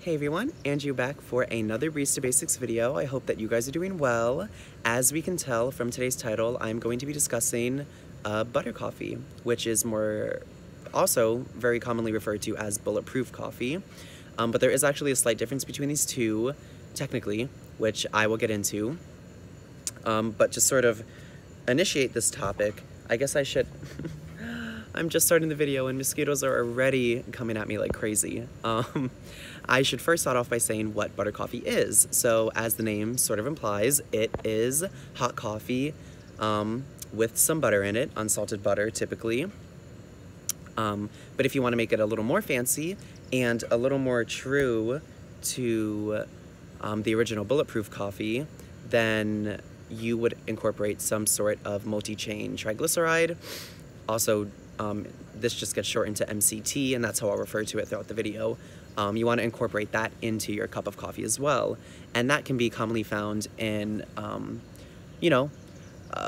Hey everyone, Andrew back for another Barista Basics video. I hope that you guys are doing well. As we can tell from today's title, I'm going to be discussing butter coffee, which is more also very commonly referred to as bulletproof coffee. But there is actually a slight difference between these two, technically, which I will get into. But to sort of initiate this topic, I guess I should... I'm just starting the video and mosquitoes are already coming at me like crazy. I should first start off by saying what butter coffee is. So as the name sort of implies, it is hot coffee with some butter in it, unsalted butter typically. But if you want to make it a little more fancy and a little more true to the original bulletproof coffee, then you would incorporate some sort of multi-chain triglyceride. Also, this just gets shortened to MCT, and that's how I'll refer to it throughout the video. You want to incorporate that into your cup of coffee as well. And that can be commonly found in, a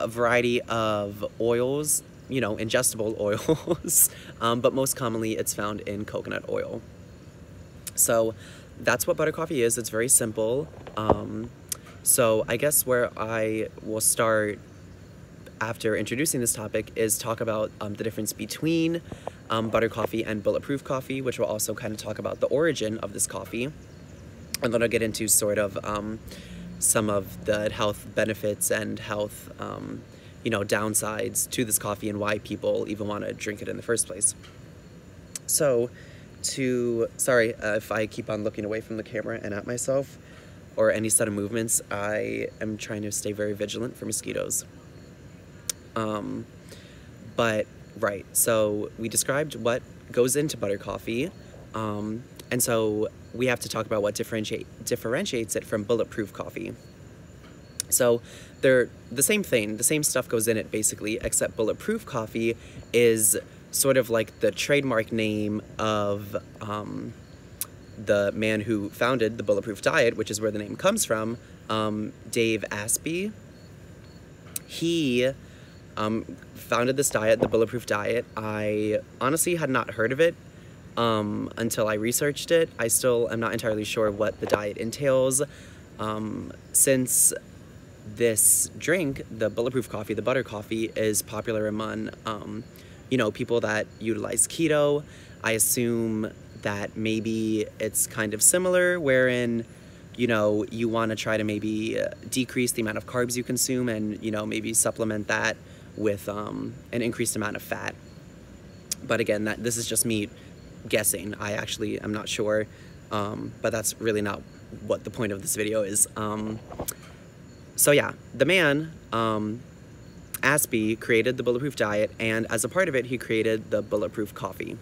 variety of oils, ingestible oils, but most commonly it's found in coconut oil. So that's what butter coffee is. It's very simple. So I guess where I will start after introducing this topic is talk about the difference between butter coffee and bulletproof coffee, which will also kind of talk about the origin of this coffee. And then I'll get into sort of some of the health benefits and health, downsides to this coffee and why people even want to drink it in the first place. So sorry if I keep on looking away from the camera and at myself or any sudden movements. I am trying to stay very vigilant for mosquitoes. But right, so we described what goes into butter coffee, and so we have to talk about what differentiates it from bulletproof coffee. So they're the same thing, the same stuff goes in it basically, except bulletproof coffee is sort of like the trademark name of the man who founded the bulletproof diet, which is where the name comes from, Dave Asprey. He founded this diet, the bulletproof diet. I honestly had not heard of it until I researched it. I still am not entirely sure what the diet entails. Since this drink, the bulletproof coffee, the butter coffee, is popular among, people that utilize keto, I assume that maybe it's kind of similar, wherein you want to try to maybe decrease the amount of carbs you consume and, maybe supplement that with an increased amount of fat. But again, this is just me guessing. I actually am not sure, but that's really not what the point of this video is. So yeah, the man, Asprey, created the bulletproof diet, and as a part of it, he created the bulletproof coffee,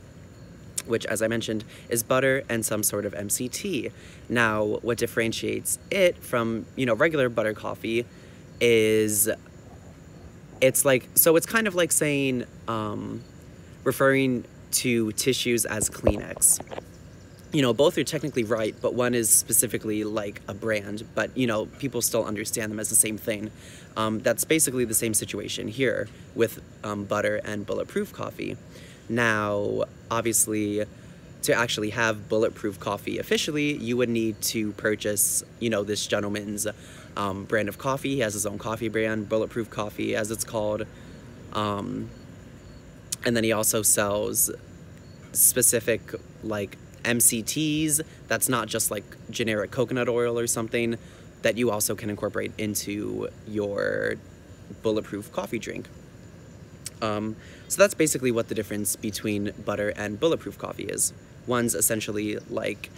which, as I mentioned, is butter and some sort of MCT. Now, what differentiates it from, regular butter coffee is it's kind of like saying, referring to tissues as Kleenex. Both are technically right, but one is specifically like a brand, but, people still understand them as the same thing. That's basically the same situation here with butter and bulletproof coffee. Now, obviously, to actually have bulletproof coffee officially, you would need to purchase, this gentleman's brand of coffee. He has his own coffee brand, bulletproof coffee, as it's called. And then he also sells specific, like, MCTs. That's not just, like, generic coconut oil or something that you also can incorporate into your bulletproof coffee drink. So that's basically what the difference between butter and bulletproof coffee is. One's essentially like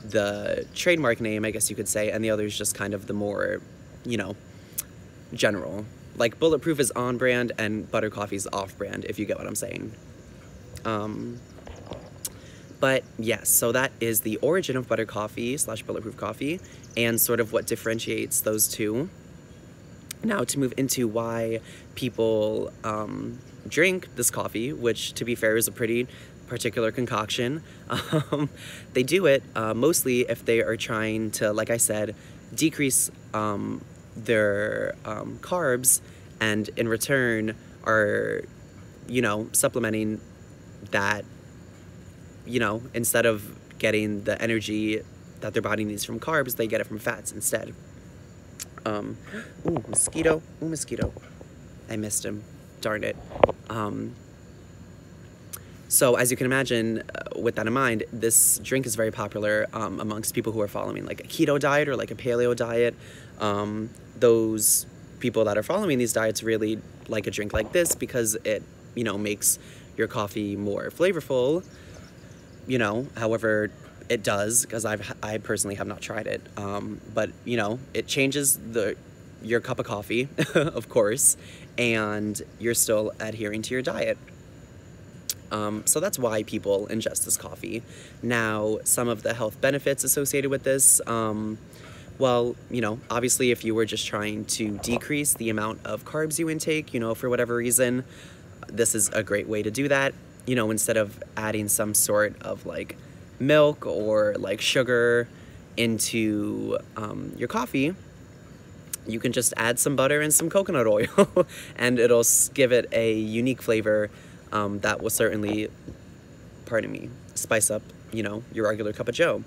the trademark name, I guess you could say, and the other is just kind of the more, general. Like bulletproof is on brand and butter coffee is off brand, if you get what I'm saying. But yes, so that is the origin of butter coffee / bulletproof coffee and sort of what differentiates those two. Now, to move into why people drink this coffee, which, to be fair, is a pretty particular concoction. They do it mostly if they are trying to, like I said, decrease their carbs, and in return are, supplementing that, instead of getting the energy that their body needs from carbs, they get it from fats instead. Ooh, mosquito. Ooh, mosquito. I missed him. Darn it. So as you can imagine, with that in mind, this drink is very popular amongst people who are following like a keto diet or like a paleo diet. Those people that are following these diets really like a drink like this because it, you know, makes your coffee more flavorful. You know, however it does, because I personally have not tried it. But you know, it changes your cup of coffee, of course, and you're still adhering to your diet. So that's why people ingest this coffee. Now, some of the health benefits associated with this, well, you know, obviously if you were just trying to decrease the amount of carbs you intake, you know, for whatever reason, this is a great way to do that. You know, instead of adding some sort of like milk or like sugar into your coffee, you can just add some butter and some coconut oil and it'll give it a unique flavor that will certainly, pardon me, spice up, you know, your regular cup of joe.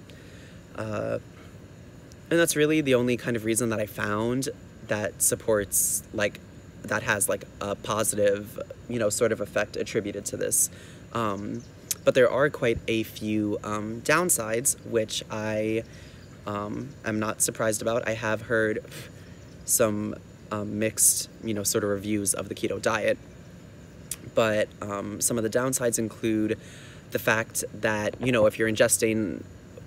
And that's really the only kind of reason that I found that supports, like, that has like a positive, you know, sort of effect attributed to this. But there are quite a few downsides, which I am not surprised about. I have heard some mixed, you know, sort of reviews of the keto diet. But some of the downsides include the fact that, you know, if you're ingesting,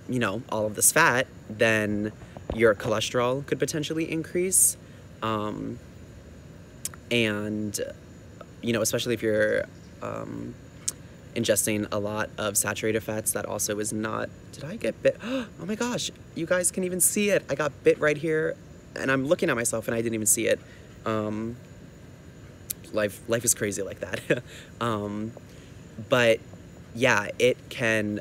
you know, all of this fat, then your cholesterol could potentially increase. And, you know, especially if you're ingesting a lot of saturated fats, that also is not... Did I get bit? Oh my gosh, you guys can even see it. I got bit right here, and I'm looking at myself and I didn't even see it. Life is crazy like that. But yeah, it can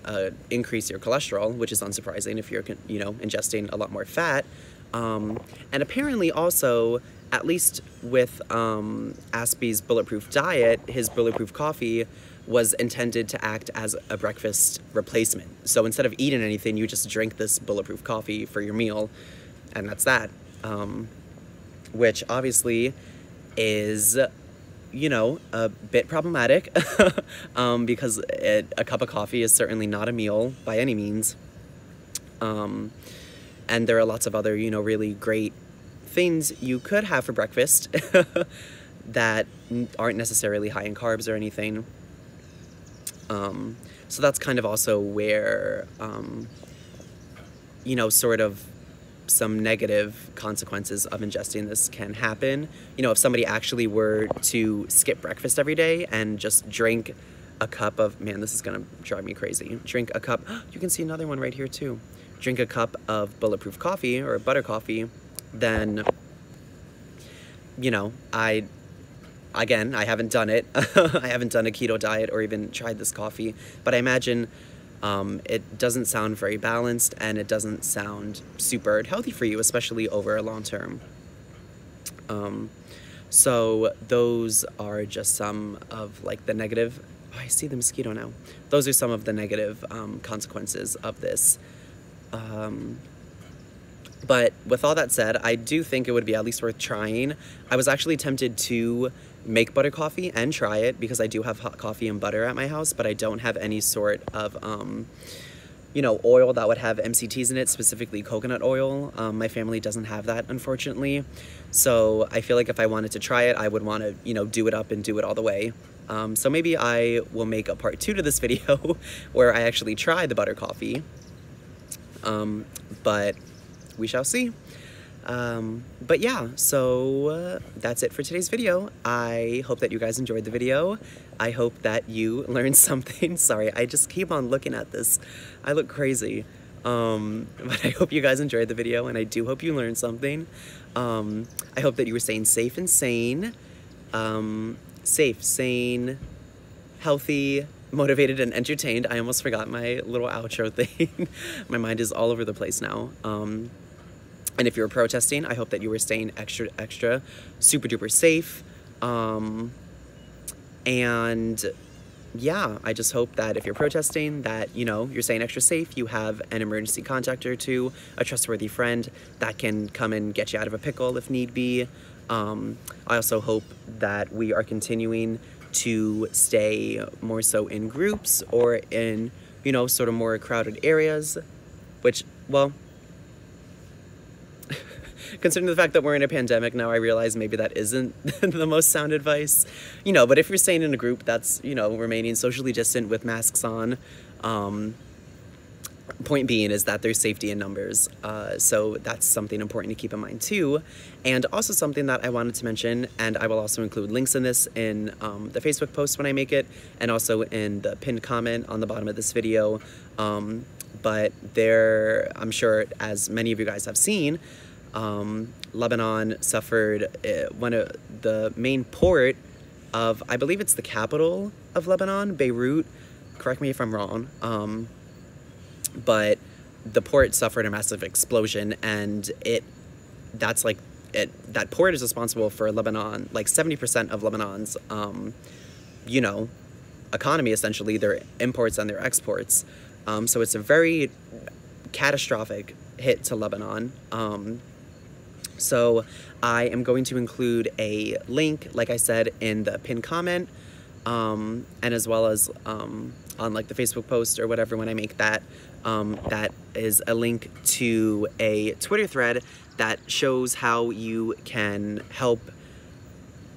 increase your cholesterol, which is unsurprising if you're, you know, ingesting a lot more fat. And apparently also, at least with Aspie's Bulletproof diet, his Bulletproof coffee was intended to act as a breakfast replacement. So instead of eating anything, you just drink this Bulletproof coffee for your meal, and that's that. Which obviously is, you know, a bit problematic because a cup of coffee is certainly not a meal by any means. And there are lots of other, you know, really great things you could have for breakfast that aren't necessarily high in carbs or anything. So that's kind of also where, you know, sort of some negative consequences of ingesting this can happen. You know, if somebody actually were to skip breakfast every day and just drink a cup of, man, this is gonna drive me crazy. Drink a cup, you can see another one right here too. Drink a cup of Bulletproof coffee or butter coffee, then, you know, again, I haven't done it. I haven't done a keto diet or even tried this coffee, but I imagine it doesn't sound very balanced and it doesn't sound super healthy for you, especially over a long term. So those are just some of like the negative, oh, I see the mosquito now. Those are some of the negative consequences of this. But with all that said, I do think it would be at least worth trying. I was actually tempted to make butter coffee and try it because I do have hot coffee and butter at my house, but I don't have any sort of, you know, oil that would have MCTs in it, specifically coconut oil. My family doesn't have that, unfortunately. So I feel like if I wanted to try it, I would want to, you know, do it up and do it all the way. So maybe I will make a part 2 to this video where I actually try the butter coffee. But we shall see. But yeah, so that's it for today's video. I hope that you guys enjoyed the video. I hope that you learned something. Sorry, I just keep on looking at this. I look crazy. But I hope you guys enjoyed the video, and I do hope you learned something. I hope that you were staying safe and sane. Safe, sane, healthy, motivated, and entertained. I almost forgot my little outro thing. My mind is all over the place now. And if you were protesting, I hope that you were staying extra, super duper safe. And yeah, I just hope that if you're protesting, that, you know, you're staying extra safe, you have an emergency contact or two, a trustworthy friend that can come and get you out of a pickle if need be. I also hope that we are continuing to stay more so in groups or in, you know, sort of more crowded areas, which, well, considering the fact that we're in a pandemic now, I realize maybe that isn't the most sound advice, you know, but if you're staying in a group that's, you know, remaining socially distant with masks on, point being is that there's safety in numbers, so that's something important to keep in mind too. And also something that I wanted to mention, and I will also include links in this in the Facebook post when I make it, and also in the pinned comment on the bottom of this video. But there, I'm sure as many of you guys have seen, Lebanon suffered one of the main port of, I believe it's the capital of Lebanon, Beirut, correct me if I'm wrong, but the port suffered a massive explosion, and that port is responsible for Lebanon, like 70% of Lebanon's, you know, economy, essentially, their imports and their exports. So it's a very catastrophic hit to Lebanon. So I am going to include a link, like I said, in the pinned comment, and as well as on like the Facebook post or whatever when I make that. That is a link to a Twitter thread that shows how you can help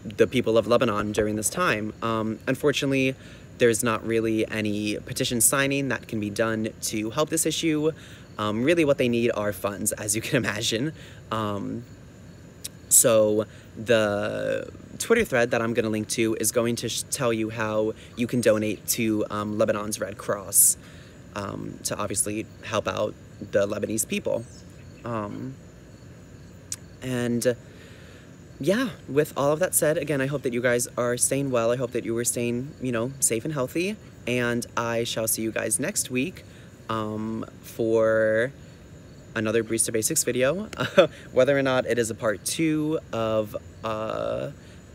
the people of Lebanon during this time. Unfortunately, there's not really any petition signing that can be done to help this issue. Really what they need are funds, as you can imagine. So the Twitter thread that I'm going to link to is going to tell you how you can donate to Lebanon's Red Cross to obviously help out the Lebanese people. And yeah, with all of that said, again, I hope that you guys are staying well. I hope that you were staying, you know, safe and healthy. And I shall see you guys next week for another Barista Basics video. Whether or not it is a part 2 of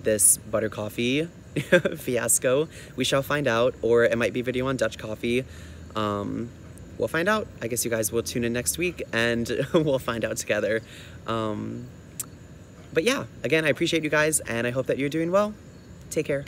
this butter coffee fiasco, we shall find out. Or it might be a video on Dutch coffee. We'll find out. I guess you guys will tune in next week and we'll find out together. But yeah, again, I appreciate you guys and I hope that you're doing well. Take care.